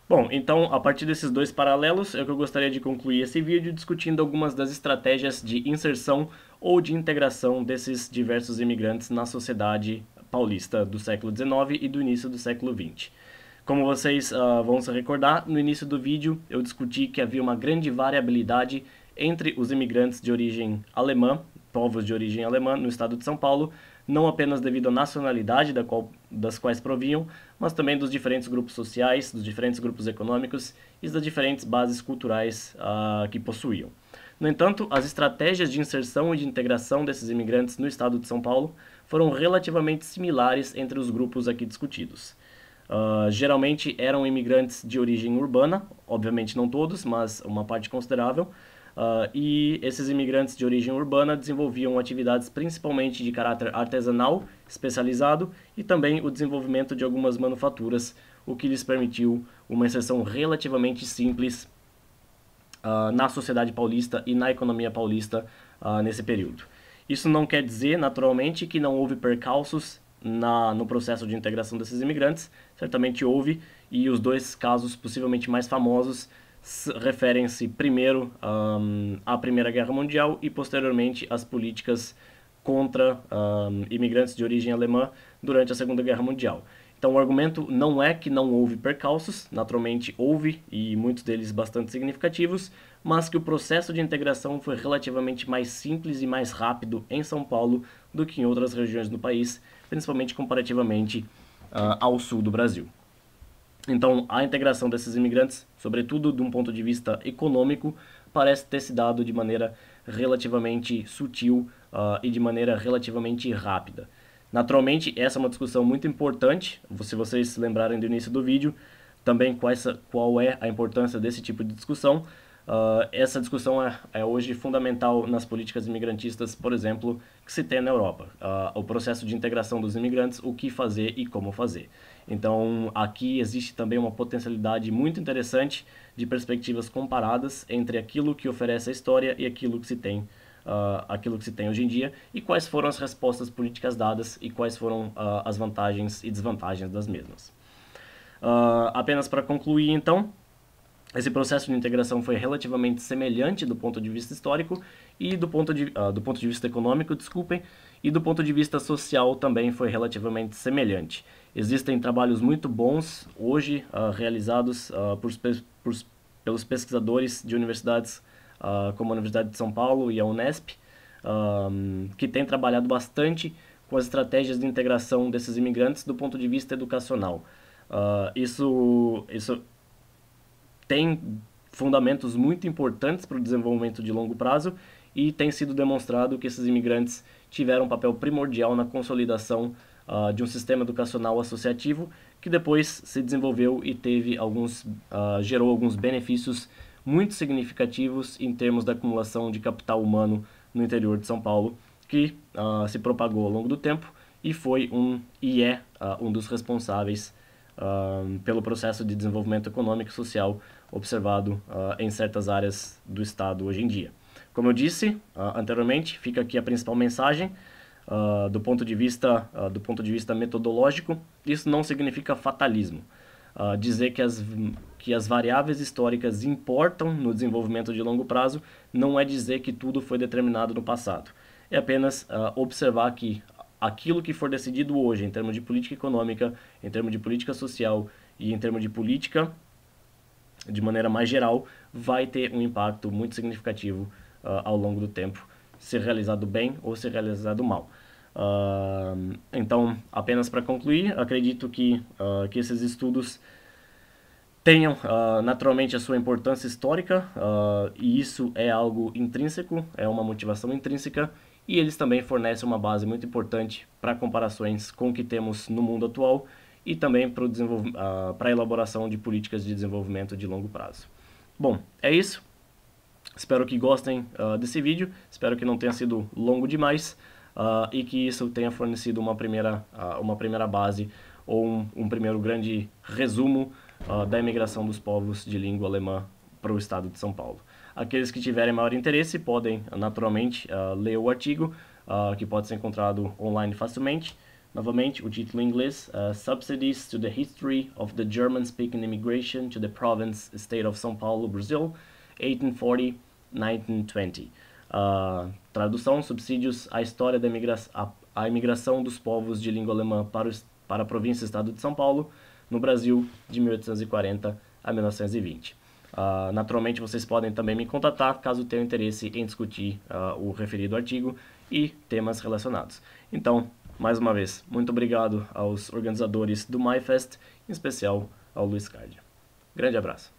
Bom, então, a partir desses dois paralelos, é que eu gostaria de concluir esse vídeo discutindo algumas das estratégias de inserção ou de integração desses diversos imigrantes na sociedade paulista do século XIX e do início do século XX. Como vocês vão se recordar, no início do vídeo eu discuti que havia uma grande variabilidade entre os imigrantes de origem alemã, povos de origem alemã no estado de São Paulo, não apenas devido à nacionalidade das quais provinham, mas também dos diferentes grupos sociais, dos diferentes grupos econômicos e das diferentes bases culturais que possuíam. No entanto, as estratégias de inserção e de integração desses imigrantes no estado de São Paulo foram relativamente similares entre os grupos aqui discutidos. Geralmente eram imigrantes de origem urbana, obviamente não todos, mas uma parte considerável, e esses imigrantes de origem urbana desenvolviam atividades principalmente de caráter artesanal, especializado, e também o desenvolvimento de algumas manufaturas, o que lhes permitiu uma inserção relativamente simples na sociedade paulista e na economia paulista nesse período. Isso não quer dizer, naturalmente, que não houve percalços no processo de integração desses imigrantes. Certamente houve, e os dois casos possivelmente mais famosos referem-se primeiro à Primeira Guerra Mundial e posteriormente às políticas contra imigrantes de origem alemã durante a Segunda Guerra Mundial. Então o argumento não é que não houve percalços, naturalmente houve, e muitos deles bastante significativos, mas que o processo de integração foi relativamente mais simples e mais rápido em São Paulo do que em outras regiões do país, principalmente comparativamente ao sul do Brasil. Então, a integração desses imigrantes, sobretudo de um ponto de vista econômico, parece ter se dado de maneira relativamente sutil e de maneira relativamente rápida. Naturalmente, essa é uma discussão muito importante, se vocês se lembrarem do início do vídeo, também qual é a importância desse tipo de discussão. Essa discussão é hoje fundamental nas políticas imigrantistas, por exemplo, que se tem na Europa. O processo de integração dos imigrantes, o que fazer e como fazer. Então, aqui existe também uma potencialidade muito interessante de perspectivas comparadas entre aquilo que oferece a história e aquilo que se tem hoje em dia, e quais foram as respostas políticas dadas e quais foram as vantagens e desvantagens das mesmas. Apenas para concluir, então, esse processo de integração foi relativamente semelhante do ponto de vista histórico e do ponto de vista econômico, desculpem, e do ponto de vista social também foi relativamente semelhante. Existem trabalhos muito bons hoje realizados pelos pesquisadores de universidades como a Universidade de São Paulo e a Unesp, que têm trabalhado bastante com as estratégias de integração desses imigrantes do ponto de vista educacional. Isso tem fundamentos muito importantes para o desenvolvimento de longo prazo e tem sido demonstrado que esses imigrantes tiveram um papel primordial na consolidação de um sistema educacional associativo que depois se desenvolveu e gerou alguns benefícios muito significativos em termos da acumulação de capital humano no interior de São Paulo, que se propagou ao longo do tempo e foi um dos responsáveis pelo processo de desenvolvimento econômico e social observado em certas áreas do Estado hoje em dia. Como eu disse anteriormente, fica aqui a principal mensagem do ponto de vista metodológico. Isso não significa fatalismo. Dizer que as variáveis históricas importam no desenvolvimento de longo prazo não é dizer que tudo foi determinado no passado. É apenas observar que aquilo que for decidido hoje em termos de política econômica, em termos de política social e em termos de política de maneira mais geral, vai ter um impacto muito significativo ao longo do tempo, se realizado bem ou se realizado mal. Então, apenas para concluir, acredito que esses estudos tenham naturalmente a sua importância histórica, e isso é algo intrínseco, é uma motivação intrínseca, e eles também fornecem uma base muito importante para comparações com o que temos no mundo atual e também para a elaboração de políticas de desenvolvimento de longo prazo. Bom, é isso. Espero que gostem desse vídeo, espero que não tenha sido longo demais e que isso tenha fornecido uma primeira base ou um primeiro grande resumo da imigração dos povos de língua alemã para o estado de São Paulo. Aqueles que tiverem maior interesse podem, naturalmente, ler o artigo, que pode ser encontrado online facilmente, Novamente, o título em inglês, Subsidies to the History of the German-Speaking Immigration to the Province State of São Paulo, Brazil, 1840-1920. Tradução, subsídios à história da imigração dos povos de língua alemã para a província e estado de São Paulo, no Brasil, de 1840 a 1920. Naturalmente, vocês podem também me contatar caso tenham interesse em discutir o referido artigo e temas relacionados. Então, mais uma vez, muito obrigado aos organizadores do MyFest, em especial ao Luiz Cardia. Grande abraço.